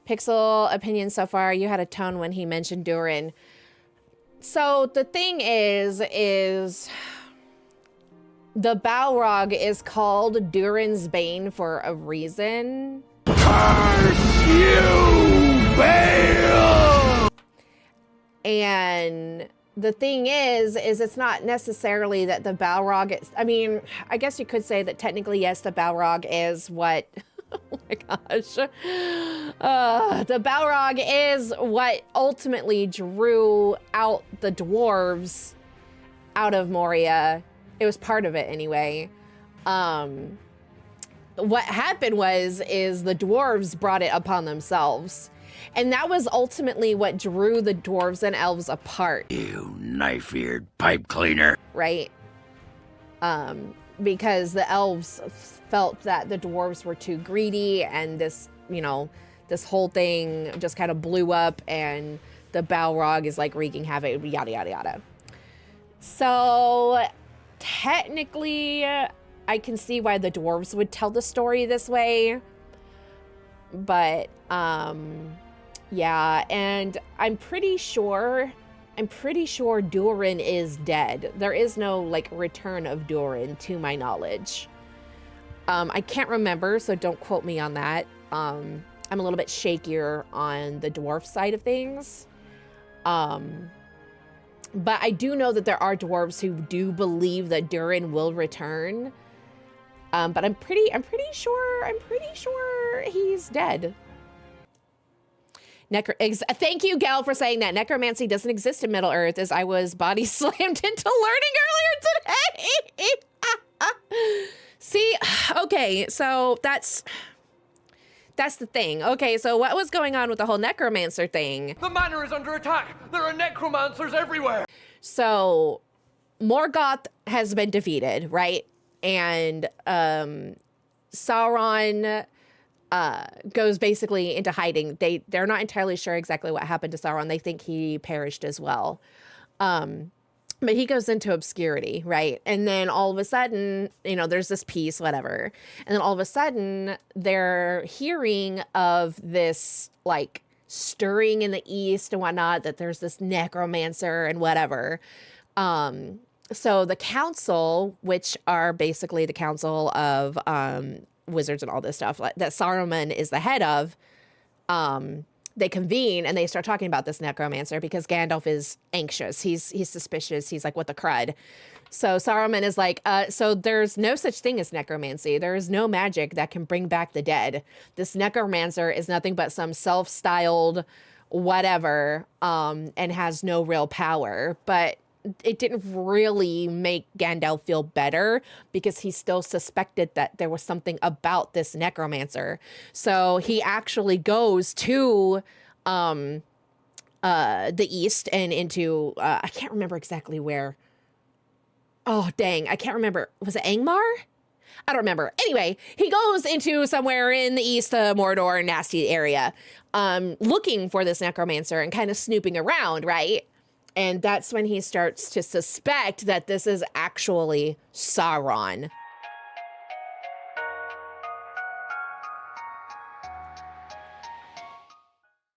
Pixel opinion so far. You had a tone when he mentioned Durin. So the thing is the Balrog is called Durin's Bane for a reason. Curse you, Bale! And the thing is it's not necessarily that the Balrog is, I mean, I guess you could say that technically, yes, the Balrog is what, oh my gosh. The Balrog is what ultimately drew out the dwarves out of Moria. It was part of it anyway. What happened is the dwarves brought it upon themselves. And that was ultimately what drew the dwarves and elves apart. You knife-eared pipe cleaner. Right? Because the elves felt that the dwarves were too greedy, and this, you know, this whole thing just kind of blew up, and the Balrog is like wreaking havoc, yada, yada, yada. So technically, I can see why the dwarves would tell the story this way. But, yeah, and I'm pretty sure Durin is dead. There is no, like, return of Durin, to my knowledge. I can't remember, so don't quote me on that. I'm a little bit shakier on the dwarf side of things. But I do know that there are dwarves who do believe that Durin will return. But I'm pretty sure he's dead. Thank you, Gal, for saying that. Necromancy doesn't exist in Middle Earth, as I was body slammed into learning earlier today. See, okay, so that's the thing. Okay, so what was going on with the whole necromancer thing? The manor is under attack. There are necromancers everywhere. So Morgoth has been defeated, right? And Sauron goes basically into hiding. They're not entirely sure exactly what happened to Sauron. They think he perished as well. But he goes into obscurity, right? And then all of a sudden, you know, there's this piece, whatever. And then all of a sudden, they're hearing of this, like, stirring in the east and whatnot, that there's this necromancer and whatever. So the council, which are basically the council of wizards and all this stuff that Saruman is the head of, they convene and they start talking about this necromancer because Gandalf is anxious. He's suspicious. He's like, what the crud? So Saruman is like, so there's no such thing as necromancy. There is no magic that can bring back the dead. This necromancer is nothing but some self-styled whatever, and has no real power. But it didn't really make Gandalf feel better because he still suspected that there was something about this necromancer. So he actually goes to the east and into, I can't remember exactly where. Oh, dang. I can't remember. Was it Angmar? I don't remember. Anyway, he goes into somewhere in the east, Mordor, nasty area, looking for this necromancer and kind of snooping around, right? And that's when he starts to suspect that this is actually Sauron.